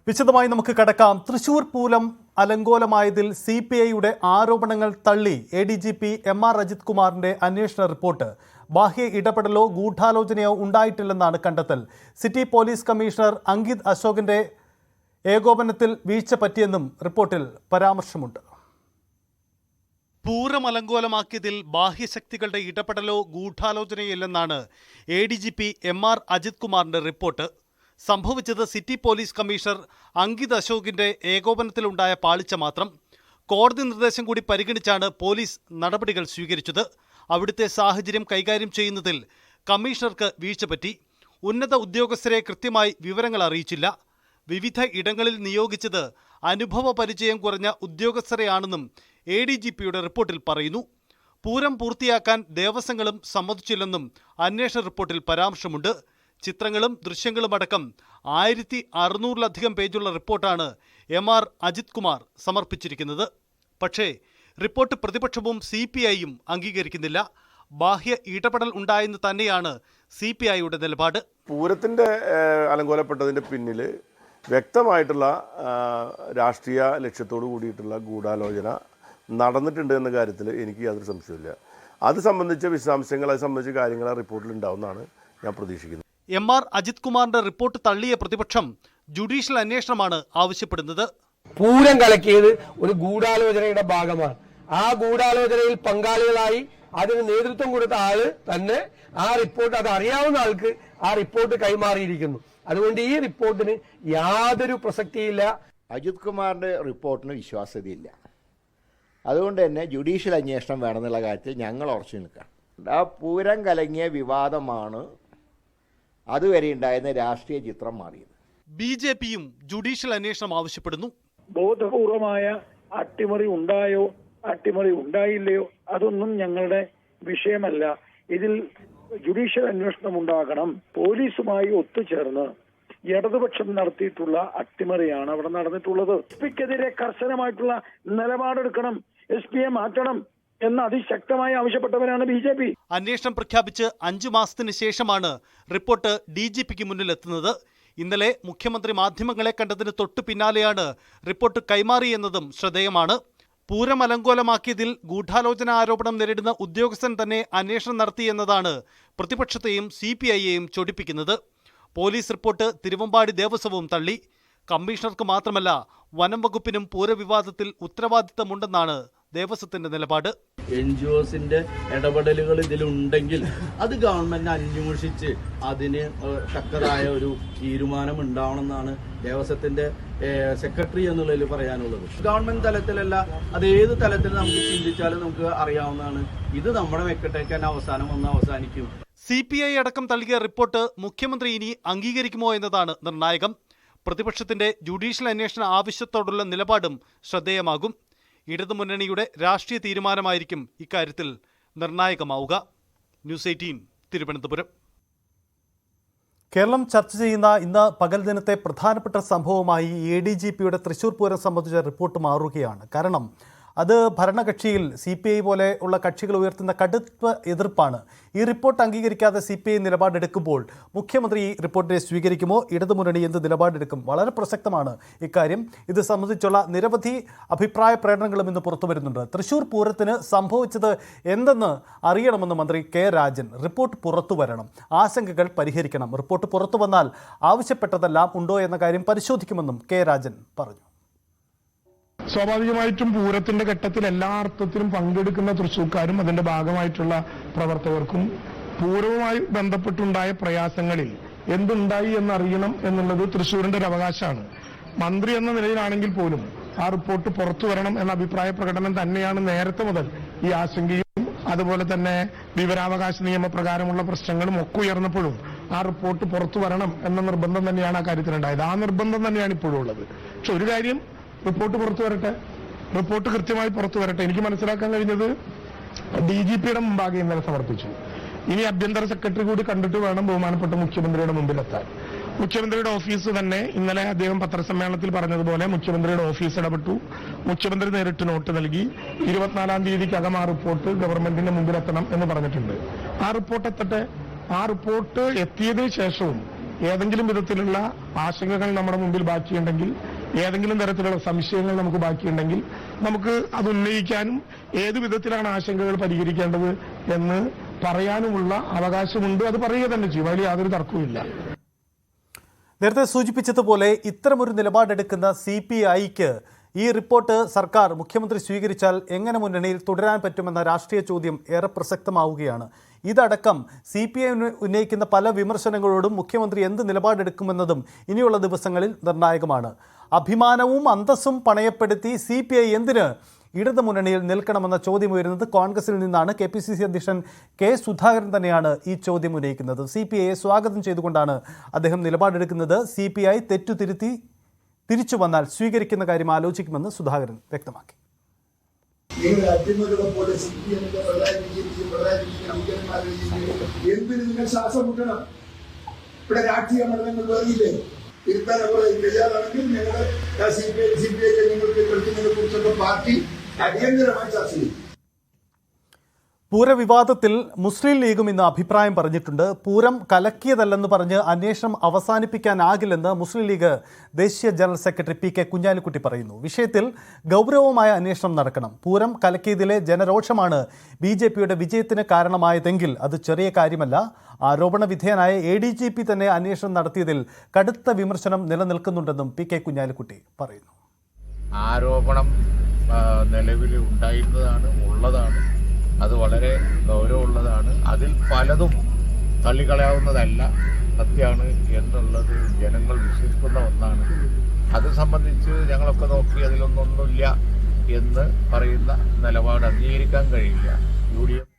വിശദമായി നമുക്ക് കടക്കാം. തൃശൂർ പൂരം അലങ്കോലമായതിൽ CPIയുടെ ആരോപണങ്ങൾ തള്ളി ADGP MR അജിത് കുമാറിന്റെ അന്വേഷണ റിപ്പോർട്ട്. ബാഹ്യ ഇടപെടലോ ഗൂഢാലോചനയോ ഉണ്ടായിട്ടില്ലെന്നാണ് കണ്ടെത്തൽ. സിറ്റി പോലീസ് കമ്മീഷണർ അങ്കിത് അശോകിന്റെ ഏകോപനത്തിൽ വീഴ്ച പറ്റിയെന്നും റിപ്പോർട്ടിൽ പരാമർശമുണ്ട്. പൂരം അലങ്കോലമാക്കിയതിൽ ബാഹ്യശക്തികളുടെ ഇടപെടലോ ഗൂഢാലോചനയില്ലെന്നാണ് ADGP MR അജിത് കുമാറിന്റെ റിപ്പോർട്ട്. സംഭവിച്ചത് സിറ്റി പോലീസ് കമ്മീഷണർ അങ്കിത് അശോകിന്റെ ഏകോപനത്തിലുണ്ടായ പാളിച്ച മാത്രം. കോടതി നിർദ്ദേശം കൂടി പരിഗണിച്ചാണ് പോലീസ് നടപടികൾ സ്വീകരിച്ചത്. അവിടുത്തെ സാഹചര്യം കൈകാര്യം ചെയ്യുന്നതിൽ കമ്മീഷണർക്ക് വീഴ്ച പറ്റി. ഉന്നത ഉദ്യോഗസ്ഥരെ കൃത്യമായി വിവരങ്ങൾ അറിയിച്ചില്ല. വിവിധ ഇടങ്ങളിൽ നിയോഗിച്ചത് അനുഭവ പരിചയം കുറഞ്ഞ ഉദ്യോഗസ്ഥരെയാണെന്നും ADGPയുടെ റിപ്പോർട്ടിൽ പറയുന്നു. പൂരം പൂർത്തിയാക്കാൻ ദേവസ്വങ്ങളും സമ്മതിച്ചില്ലെന്നും അന്വേഷണ റിപ്പോർട്ടിൽ പരാമർശമുണ്ട്. ചിത്രങ്ങളും ദൃശ്യങ്ങളുമടക്കം 1600-ലധികം പേജുള്ള റിപ്പോർട്ടാണ് MR അജിത് കുമാർ സമർപ്പിച്ചിരിക്കുന്നത്. പക്ഷേ റിപ്പോർട്ട് പ്രതിപക്ഷവും CPIയും അംഗീകരിക്കുന്നില്ല. ബാഹ്യ ഇടപെടൽ ഉണ്ടായെന്ന് തന്നെയാണ് CPIയുടെ നിലപാട്. പൂരത്തിൻ്റെ അലങ്കോലപ്പെട്ടതിൻ്റെ പിന്നിൽ വ്യക്തമായിട്ടുള്ള രാഷ്ട്രീയ ലക്ഷ്യത്തോടു കൂടിയിട്ടുള്ള ഗൂഢാലോചന നടന്നിട്ടുണ്ട് എന്ന കാര്യത്തിൽ എനിക്ക് യാതൊരു സംശയമില്ല. അത് സംബന്ധിച്ച വിശദാംശങ്ങൾ, അത് സംബന്ധിച്ച കാര്യങ്ങൾ ആ റിപ്പോർട്ടിൽ ഉണ്ടാവുമെന്നാണ് ഞാൻ പ്രതീക്ഷിക്കുന്നത്. MR അജിത് കുമാറിന്റെ റിപ്പോർട്ട് തള്ളിയ പ്രതിപക്ഷം ജുഡീഷ്യൽ അന്വേഷണമാണ് ആവശ്യപ്പെടുന്നത്. പൂരം കലക്കിയത് ഒരു ഗൂഢാലോചനയുടെ ഭാഗമാണ്. ആ ഗൂഢാലോചനയിൽ പങ്കാളികളായി അതിന് നേതൃത്വം കൊടുത്ത ആള് തന്നെ ആ റിപ്പോർട്ട്, അത് അറിയാവുന്ന ആൾക്ക് ആ റിപ്പോർട്ട് കൈമാറിയിരിക്കുന്നു. അതുകൊണ്ട് ഈ റിപ്പോർട്ടിന് യാതൊരു പ്രസക്തിയില്ല. അജിത് കുമാറിന്റെ റിപ്പോർട്ടിന് വിശ്വാസ്യതയില്ല. അതുകൊണ്ട് തന്നെ ജുഡീഷ്യൽ അന്വേഷണം വേണമെന്നുള്ള കാര്യത്തിൽ ഞങ്ങൾ ഉറച്ചു നിൽക്കാം. ആ പൂരം കലങ്ങിയ വിവാദമാണ് അതുവരെ ഉണ്ടായിരുന്ന രാഷ്ട്രീയ ചിത്രം മാറിയത്. BJPയും ജുഡീഷ്യൽ അന്വേഷണം ആവശ്യപ്പെടുന്നു. ബോധപൂർവമായ അട്ടിമറി ഉണ്ടായോ അട്ടിമറി ഉണ്ടായില്ലയോ അതൊന്നും ഞങ്ങളുടെ വിഷയമല്ല. ഇതിൽ ജുഡീഷ്യൽ അന്വേഷണം ഉണ്ടാകണം. പോലീസുമായി ഒത്തുചേർന്ന് ഇടതുപക്ഷം നടത്തിയിട്ടുള്ള അട്ടിമറിയാണ് അവിടെ നടന്നിട്ടുള്ളത്. SPക്കെതിരെ കർശനമായിട്ടുള്ള നിലപാടെടുക്കണം, SPയെ മാറ്റണം എന്ന് അതിശക്തമായി ആവശ്യപ്പെട്ടവരാണ് BJP. അന്വേഷണം പ്രഖ്യാപിച്ച് 5 മാസത്തിന് ശേഷമാണ് റിപ്പോർട്ട് DGPക്ക് മുന്നിലെത്തുന്നത്. ഇന്നലെ മുഖ്യമന്ത്രി മാധ്യമങ്ങളെ കണ്ടതിന് തൊട്ടു പിന്നാലെയാണ് റിപ്പോർട്ട് കൈമാറിയെന്നതും ശ്രദ്ധേയമാണ്. പൂരം അലങ്കോലമാക്കിയതിൽ ഗൂഢാലോചന ആരോപണം നേരിടുന്ന ഉദ്യോഗസ്ഥൻ തന്നെ അന്വേഷണം നടത്തിയെന്നതാണ് പ്രതിപക്ഷത്തെയും CPIയെയും ചൊടിപ്പിക്കുന്നത്. പോലീസ് റിപ്പോർട്ട് തിരുവമ്പാടി ദേവസ്വവും തള്ളി. കമ്മീഷണർക്ക് മാത്രമല്ല വനം വകുപ്പിനും പൂരവിവാദത്തിൽ ഉത്തരവാദിത്തമുണ്ടെന്നാണ് ദേവസ്വത്തിന്റെ നിലപാട്. NGOസിന്റെ ഇടപെടലുകൾ ഇതിലുണ്ടെങ്കിൽ അത് ഗവൺമെന്റ് അന്വേഷിച്ച് അതിന് തക്കതായ ഒരു തീരുമാനം ഉണ്ടാവണമെന്നാണ് ദേവസ്വത്തിന്റെ സെക്രട്ടറി എന്നുള്ളതിൽ പറയാനുള്ളത്. ഗവൺമെന്റ് തലത്തിലല്ല, അത് ഏത് തലത്തിൽ നമുക്ക് ചിന്തിച്ചാലും നമുക്ക് അറിയാവുന്നതാണ്. ഇത് നമ്മുടെ വെക്കട്ടേക്ക് തന്നെ അവസാനിക്കും. CPI അടക്കം തള്ളിയ റിപ്പോർട്ട് മുഖ്യമന്ത്രി ഇനി അംഗീകരിക്കുമോ എന്നതാണ് നിർണായകം. പ്രതിപക്ഷത്തിന്റെ ജുഡീഷ്യൽ അന്വേഷണ ആവശ്യത്തോടുള്ള നിലപാടും ശ്രദ്ധേയമാകും. ഇടതുമുന്നണിയുടെ രാഷ്ട്രീയ തീരുമാനമായിരിക്കും ഇക്കാര്യത്തിൽ നിർണായകമാവുക. ന്യൂസ് 18 തിരുവനന്തപുരം. കേരളം ചർച്ച ചെയ്യുന്ന ഇന്ന് പകൽ ദിനത്തെ പ്രധാനപ്പെട്ട സംഭവമായി ADGPയുടെ തൃശൂർ പൂരം സംബന്ധിച്ച റിപ്പോർട്ട് മാറുകയാണ്. കാരണം അത് ഭരണകക്ഷിയിൽ CPI പോലെ ഉള്ള കക്ഷികൾ ഉയർത്തുന്ന കടുത്ത എതിർപ്പാണ്. ഈ റിപ്പോർട്ട് അംഗീകരിക്കാതെ CPI നിലപാടെടുക്കുമ്പോൾ മുഖ്യമന്ത്രി ഈ റിപ്പോർട്ടിനെ സ്വീകരിക്കുമോ? ഇടതുമുന്നണി എന്ത് നിലപാടെടുക്കും? വളരെ പ്രസക്തമാണ് ഇക്കാര്യം. ഇത് സംബന്ധിച്ചുള്ള നിരവധി അഭിപ്രായ പ്രകടനങ്ങളും ഇന്ന് പുറത്തു വരുന്നുണ്ട്. തൃശൂർ പൂരത്തിന് സംഭവിച്ചത് എന്തെന്ന് അറിയണമെന്ന് മന്ത്രി K. രാജൻ. റിപ്പോർട്ട് പുറത്തു വരണം, ആശങ്കകൾ പരിഹരിക്കണം. റിപ്പോർട്ട് പുറത്തു വന്നാൽ ആവശ്യപ്പെട്ടതെല്ലാം ഉണ്ടോ എന്ന കാര്യം പരിശോധിക്കുമെന്നും K. രാജൻ പറഞ്ഞു. സ്വാഭാവികമായിട്ടും പൂരത്തിന്റെ ഘട്ടത്തിൽ എല്ലാ അർത്ഥത്തിലും പങ്കെടുക്കുന്ന തൃശ്ശൂർക്കാരും അതിന്റെ ഭാഗമായിട്ടുള്ള പ്രവർത്തകർക്കും പൂരവുമായി ബന്ധപ്പെട്ടുണ്ടായ പ്രയാസങ്ങളിൽ എന്തുണ്ടായി എന്നറിയണം എന്നുള്ളത് തൃശ്ശൂരിന്റെ ഒരു അവകാശമാണ്. മന്ത്രി എന്ന നിലയിലാണെങ്കിൽ പോലും ആ റിപ്പോർട്ട് പുറത്തു വരണം എന്ന അഭിപ്രായ പ്രകടനം തന്നെയാണ് നേരത്തെ മുതൽ ഈ ആശങ്കയും അതുപോലെ തന്നെ വിവരാവകാശ നിയമപ്രകാരമുള്ള പ്രശ്നങ്ങളും ഒക്കെ ഉയർന്നപ്പോഴും ആ റിപ്പോർട്ട് പുറത്തു വരണം എന്ന നിർബന്ധം തന്നെയാണ് ആ കാര്യത്തിലുണ്ടായത്. ആ നിർബന്ധം തന്നെയാണ് ഇപ്പോഴും ഉള്ളത്. പക്ഷെ ഒരു കാര്യം, റിപ്പോർട്ട് പുറത്തു വരട്ടെ, റിപ്പോർട്ട് കൃത്യമായി പുറത്തു വരട്ടെ. എനിക്ക് മനസ്സിലാക്കാൻ കഴിഞ്ഞത് DGPയുടെ മുമ്പാകെ ഇന്നലെ സമർപ്പിച്ചു. ഇനി ആഭ്യന്തര സെക്രട്ടറി കൂടി കണ്ടിട്ട് വേണം ബഹുമാനപ്പെട്ട മുഖ്യമന്ത്രിയുടെ മുമ്പിലെത്താൻ. മുഖ്യമന്ത്രിയുടെ ഓഫീസ് തന്നെ ഇന്നലെ അദ്ദേഹം പത്രസമ്മേളനത്തിൽ പറഞ്ഞതുപോലെ മുഖ്യമന്ത്രിയുടെ ഓഫീസ് ഇടപെട്ടു. മുഖ്യമന്ത്രി നേരിട്ട് നോട്ട് നൽകി. 24-ാം തീയതിക്കകം ആ റിപ്പോർട്ട് ഗവൺമെന്റിന്റെ മുമ്പിലെത്തണം എന്ന് പറഞ്ഞിട്ടുണ്ട്. ആ റിപ്പോർട്ട് എത്തട്ടെ. ആ റിപ്പോർട്ട് എത്തിയതിനു ശേഷവും ഏതെങ്കിലും വിധത്തിലുള്ള ആശങ്കകൾ നമ്മുടെ മുമ്പിൽ ബാക്കിയുണ്ടെങ്കിൽ, ഏതെങ്കിലും തരത്തിലുള്ള സംശയങ്ങൾ നമുക്ക് ബാക്കിയുണ്ടെങ്കിൽ നമുക്ക് അത് ഉന്നയിക്കാനും ഏത് വിധത്തിലാണ് ആശങ്കകൾ പരിഹരിക്കേണ്ടത് എന്ന് പറയാനുമുള്ള അവകാശമുണ്ട്. അത് പറയുക തന്നെ ചെയ്യും, അതിൽ യാതൊരു തർക്കവുമില്ല. നേരത്തെ സൂചിപ്പിച്ചതുപോലെ ഇത്തരമൊരു നിലപാടെടുക്കുന്ന CPIക്ക് ഈ റിപ്പോർട്ട് സർക്കാർ, മുഖ്യമന്ത്രി സ്വീകരിച്ചാൽ എങ്ങനെ മുന്നണിയിൽ തുടരാൻ പറ്റുമെന്ന രാഷ്ട്രീയ ചോദ്യം ഏറെ പ്രസക്തമാവുകയാണ്. ഇതടക്കം CPI ഉന്നയിക്കുന്ന പല വിമർശനങ്ങളോടും മുഖ്യമന്ത്രി എന്ത് നിലപാടെടുക്കുമെന്നതും ഇനിയുള്ള ദിവസങ്ങളിൽ നിർണായകമാണ്. അഭിമാനവും അന്തസ്സും പണയപ്പെടുത്തി CPI എന്തിന് ഇടതു മുന്നണിയിൽ നിൽക്കണമെന്ന ചോദ്യം ഉയരുന്നത് കോൺഗ്രസിൽ നിന്നാണ്. KPCC അധ്യക്ഷൻ K. സുധാകരൻ തന്നെയാണ് ഈ ചോദ്യം ഉന്നയിക്കുന്നത്. CPIയെ സ്വാഗതം ചെയ്തുകൊണ്ടാണ് അദ്ദേഹം നിലപാടെടുക്കുന്നത്. CPI തെറ്റുതിരുത്തി തിരിച്ചു വന്നാൽ സ്വീകരിക്കുന്ന കാര്യം ആലോചിക്കുമെന്ന് സുധാകരൻ വ്യക്തമാക്കി. എന്തിന് നിങ്ങൾ ശ്വാസം മുട്ടണം? ഇവിടെ രാഷ്ട്രീയ മണ്ഡലങ്ങൾ വേറില്ലേ? തിരുത്താൻ തയ്യാറാണെങ്കിൽ ഞങ്ങൾ CPI നിങ്ങൾക്ക് കളിക്കുന്നതിനെ കുറിച്ചുള്ള പാർട്ടി അടിയന്തരമായി ചർച്ച ചെയ്യും. പൂരവിവാദത്തിൽ മുസ്ലിം ലീഗും ഇന്ന് അഭിപ്രായം പറഞ്ഞിട്ടുണ്ട്. പൂരം കലക്കിയതല്ലെന്ന് പറഞ്ഞ് അന്വേഷണം അവസാനിപ്പിക്കാനാകില്ലെന്ന് മുസ്ലിം ലീഗ് ദേശീയ ജനറൽ സെക്രട്ടറി PK കുഞ്ഞാലിക്കുട്ടി പറയുന്നു. വിഷയത്തിൽ ഗൗരവമായ അന്വേഷണം നടക്കണം. പൂരം കലക്കിയതിലെ ജനരോഷമാണ് BJPയുടെ വിജയത്തിന് കാരണമായതെങ്കിൽ അത് ചെറിയ കാര്യമല്ല. ആരോപണ വിധേയനായ ADGP തന്നെ അന്വേഷണം നടത്തിയതിൽ കടുത്ത വിമർശനം നിലനിൽക്കുന്നുണ്ടെന്നും PK കുഞ്ഞാലിക്കുട്ടി പറയുന്നു. ആരോപണം നിലവിൽ ഉണ്ടായിരുന്നതാണ്, ഉള്ളതാണ്. അത് വളരെ ഗൗരവമുള്ളതാണ്. അതിൽ പലതും തള്ളിക്കളയാവുന്നതല്ല, സത്യമാണ് എന്നുള്ളത് ജനങ്ങൾ വിശ്വസിക്കുന്ന ഒന്നാണ്. അത് സംബന്ധിച്ച് ഞങ്ങളൊക്കെ നോക്കി അതിലൊന്നൊന്നുമില്ല എന്ന് പറയുന്ന നിലപാട് അംഗീകരിക്കാൻ കഴിയില്ല. UDF